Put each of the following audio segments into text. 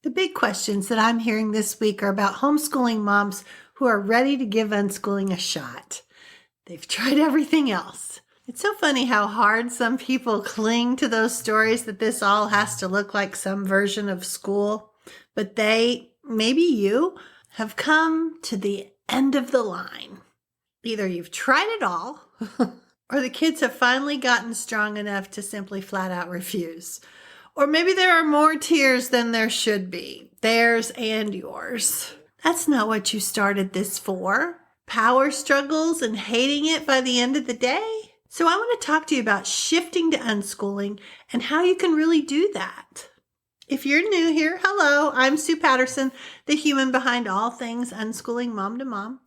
The big questions that I'm hearing this week are about homeschooling moms who are ready to give unschooling a shot. They've tried everything else. It's so funny how hard some people cling to those stories that this all has to look like some version of school. But they, maybe you, have come to the end of the line. Either you've tried it all, or the kids have finally gotten strong enough to simply flat out refuse. Or maybe there are more tears than there should be, theirs and yours. That's not what you started this for. Power struggles and hating it by the end of the day. So I want to talk to you about shifting to unschooling and how you can really do that. If you're new here, hello, I'm Sue Patterson, the human behind all things unschooling mom to mom.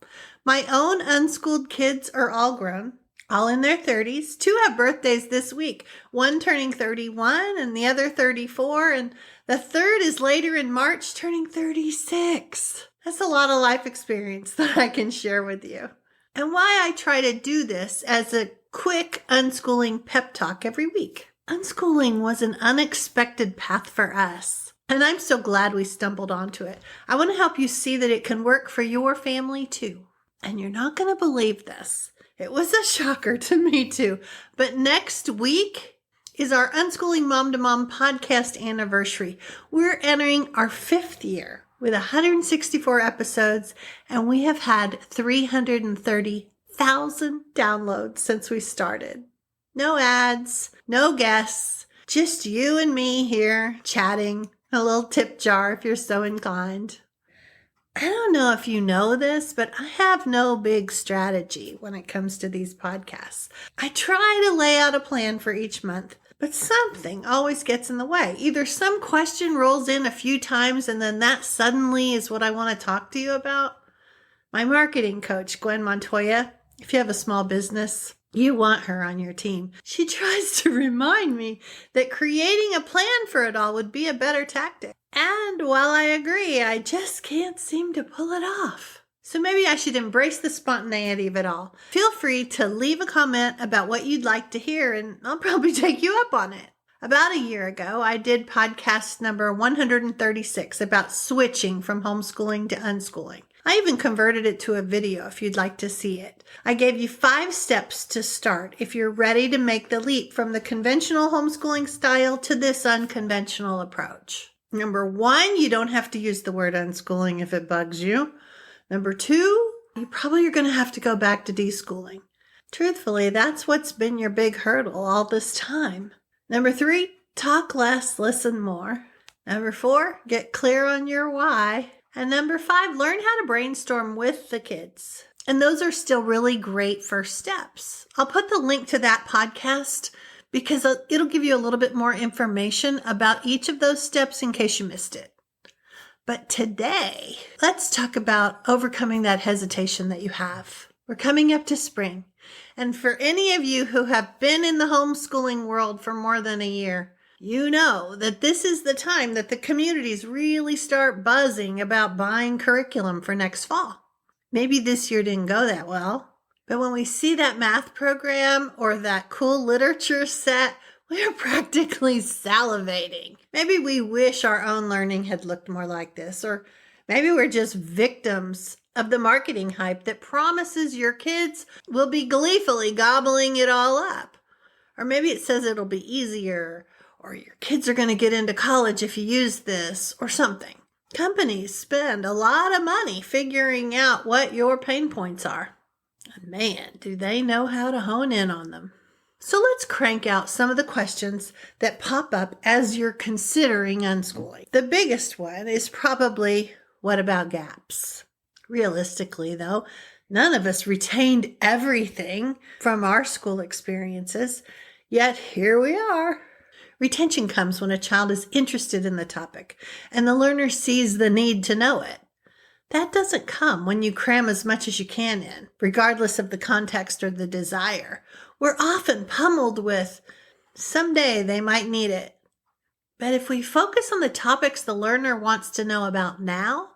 My own unschooled kids are all grown, all in their 30s. 2 have birthdays this week, one turning 31 and the other 34, and the third is later in March turning 36. That's a lot of life experience that I can share with you. And why I try to do this as a quick unschooling pep talk every week. Unschooling was an unexpected path for us, and I'm so glad we stumbled onto it. I want to help you see that it can work for your family too. And you're not going to believe this. It was a shocker to me too. But next week is our Unschooling Mom to Mom podcast anniversary. We're entering our 5th year with 164 episodes, and we have had 330,000 downloads since we started. No ads, no guests, just you and me here chatting, a little tip jar if you're so inclined. I don't know if you know this, but I have no big strategy when it comes to these podcasts. I try to lay out a plan for each month, but something always gets in the way. Either some question rolls in a few times and then that suddenly is what I want to talk to you about. My marketing coach, Gwen Montoya, if you have a small business, you want her on your team. She tries to remind me that creating a plan for it all would be a better tactic. And while I agree, I just can't seem to pull it off. So maybe I should embrace the spontaneity of it all. Feel free to leave a comment about what you'd like to hear, and I'll probably take you up on it. About a year ago, I did podcast number 136 about switching from homeschooling to unschooling. I even converted it to a video if you'd like to see it. I gave you 5 steps to start if you're ready to make the leap from the conventional homeschooling style to this unconventional approach. Number 1, you don't have to use the word unschooling if it bugs you. Number 2, you probably are going to have to go back to deschooling. Truthfully, that's what's been your big hurdle all this time. Number 3, talk less, listen more. Number 4, get clear on your why. And number 5, learn how to brainstorm with the kids. And those are still really great first steps. I'll put the link to that podcast because it'll give you a little bit more information about each of those steps in case you missed it. But today, let's talk about overcoming that hesitation that you have. We're coming up to spring. And for any of you who have been in the homeschooling world for more than a year, you know that this is the time that the communities really start buzzing about buying curriculum for next fall. Maybe this year didn't go that well, but when we see that math program or that cool literature set, we're practically salivating. Maybe we wish our own learning had looked more like this, or maybe we're just victims of the marketing hype that promises your kids will be gleefully gobbling it all up. Or maybe it says it'll be easier, or your kids are going to get into college if you use this, or something. Companies spend a lot of money figuring out what your pain points are. And man, do they know how to hone in on them. So let's crank out some of the questions that pop up as you're considering unschooling. The biggest one is probably, what about gaps? Realistically, though, none of us retained everything from our school experiences, yet here we are. Retention comes when a child is interested in the topic and the learner sees the need to know it. That doesn't come when you cram as much as you can in, regardless of the context or the desire. We're often pummeled with, someday they might need it. But if we focus on the topics the learner wants to know about now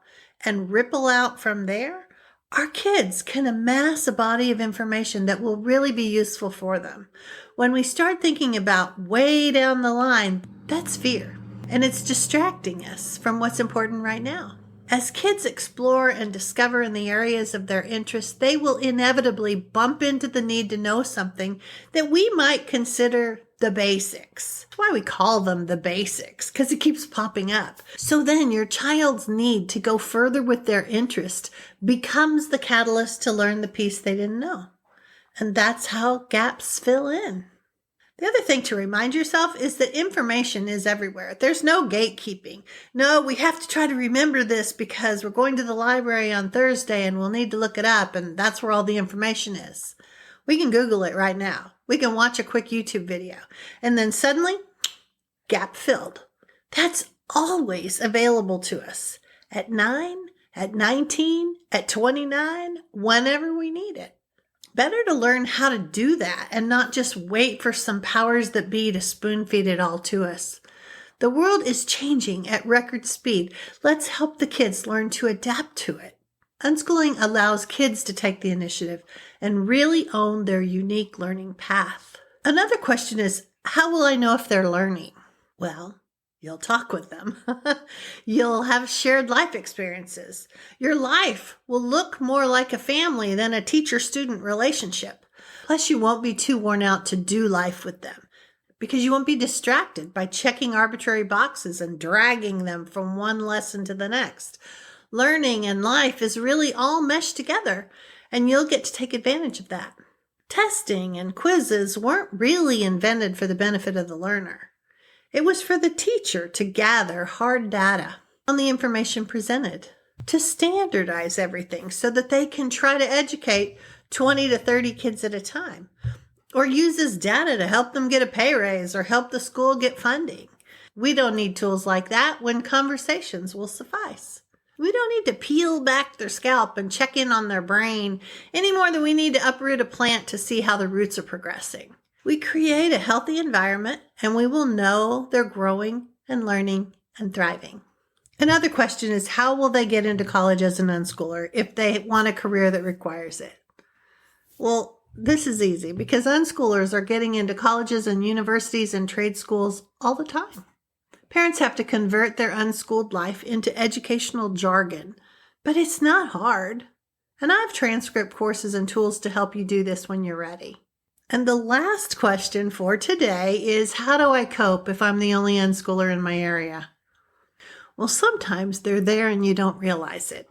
and ripple out from there, our kids can amass a body of information that will really be useful for them. When we start thinking about way down the line, that's fear. and it's distracting us from what's important right now. As kids explore and discover in the areas of their interest, they will inevitably bump into the need to know something that we might consider the basics. That's why we call them the basics, because it keeps popping up. So then your child's need to go further with their interest becomes the catalyst to learn the piece they didn't know. And that's how gaps fill in. The other thing to remind yourself is that information is everywhere. There's no gatekeeping. No, we have to try to remember this because we're going to the library on Thursday and we'll need to look it up, and that's where all the information is. We can Google it right now. We can watch a quick YouTube video, and then suddenly, gap filled. That's always available to us at 9, at 19, at 29, whenever we need it. Better to learn how to do that and not just wait for some powers that be to spoon feed it all to us. The world is changing at record speed. Let's help the kids learn to adapt to it. Unschooling allows kids to take the initiative and really own their unique learning path. Another question is, how will I know if they're learning? Well, you'll talk with them. You'll have shared life experiences. Your life will look more like a family than a teacher-student relationship. Plus, you won't be too worn out to do life with them because you won't be distracted by checking arbitrary boxes and dragging them from one lesson to the next. Learning and life is really all meshed together, and you'll get to take advantage of that. Testing and quizzes weren't really invented for the benefit of the learner. It was for the teacher to gather hard data on the information presented, to standardize everything so that they can try to educate 20 to 30 kids at a time, or use this data to help them get a pay raise or help the school get funding. We don't need tools like that when conversations will suffice. We don't need to peel back their scalp and check in on their brain any more than we need to uproot a plant to see how the roots are progressing. We create a healthy environment and we will know they're growing and learning and thriving. Another question is, how will they get into college as an unschooler if they want a career that requires it? Well, this is easy because unschoolers are getting into colleges and universities and trade schools all the time. Parents have to convert their unschooled life into educational jargon, but it's not hard. And I have transcript courses and tools to help you do this when you're ready. And the last question for today is, how do I cope if I'm the only unschooler in my area? Well, sometimes they're there and you don't realize it.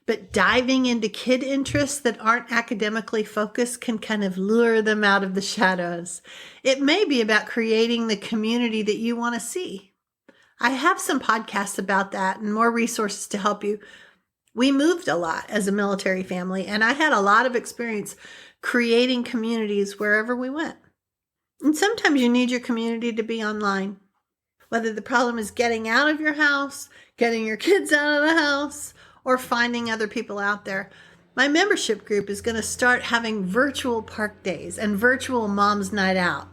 But diving into kid interests that aren't academically focused can kind of lure them out of the shadows. It may be about creating the community that you want to see. I have some podcasts about that and more resources to help you. We moved a lot as a military family, and I had a lot of experience creating communities wherever we went. And sometimes you need your community to be online. Whether the problem is getting out of your house, getting your kids out of the house, or finding other people out there. My membership group is going to start having virtual park days and virtual mom's night out.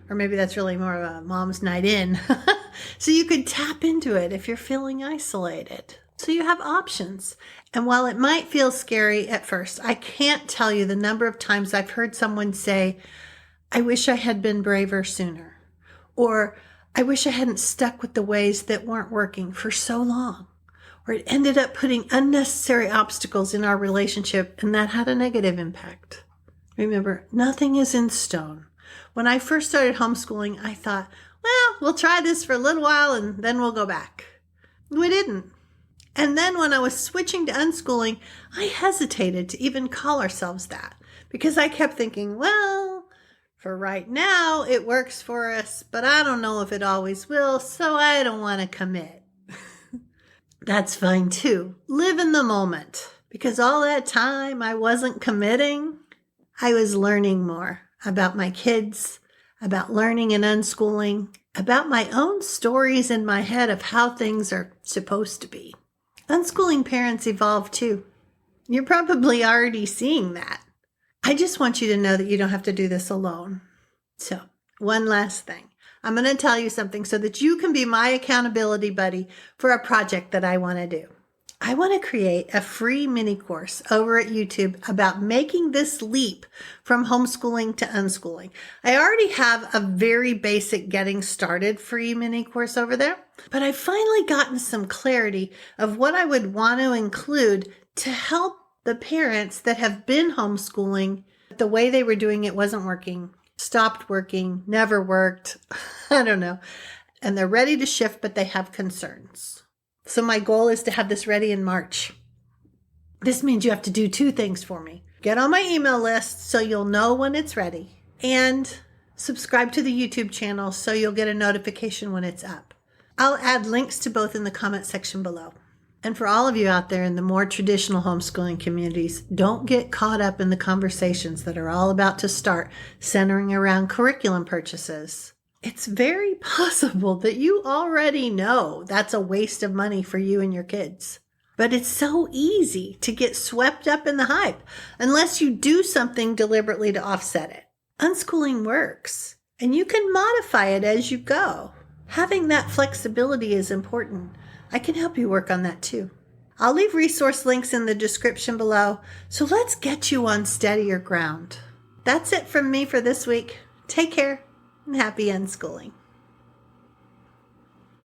Or maybe that's really more of a mom's night in. So you could tap into it if you're feeling isolated. So you have options. And while it might feel scary at first, I can't tell you the number of times I've heard someone say, I wish I had been braver sooner. Or I wish I hadn't stuck with the ways that weren't working for so long. Or it ended up putting unnecessary obstacles in our relationship, and that had a negative impact. Remember, nothing is in stone. When I first started homeschooling, I thought, well, we'll try this for a little while and then we'll go back. We didn't. And then when I was switching to unschooling, I hesitated to even call ourselves that because I kept thinking, well, for right now, it works for us, but I don't know if it always will, so I don't want to commit. That's fine too. Live in the moment, because all that time I wasn't committing, I was learning more about my kids, about learning and unschooling, about my own stories in my head of how things are supposed to be. Unschooling parents evolve too. You're probably already seeing that. I just want you to know that you don't have to do this alone. So, one last thing. I'm going to tell you something so that you can be my accountability buddy for a project that I want to do. I want to create a free mini course over at YouTube about making this leap from homeschooling to unschooling. I already have a very basic getting started free mini course over there, but I've finally gotten some clarity of what I would want to include to help the parents that have been homeschooling. The way they were doing it wasn't working, stopped working, never worked. I don't know. And they're ready to shift, but they have concerns. So my goal is to have this ready in March. This means you have to do 2 things for me. Get on my email list so you'll know when it's ready, and subscribe to the YouTube channel so you'll get a notification when it's up. I'll add links to both in the comment section below. And for all of you out there in the more traditional homeschooling communities, don't get caught up in the conversations that are all about to start centering around curriculum purchases. It's very possible that you already know that's a waste of money for you and your kids. But it's so easy to get swept up in the hype unless you do something deliberately to offset it. Unschooling works, and you can modify it as you go. Having that flexibility is important. I can help you work on that too. I'll leave resource links in the description below, so let's get you on steadier ground. That's it from me for this week. Take care and happy unschooling.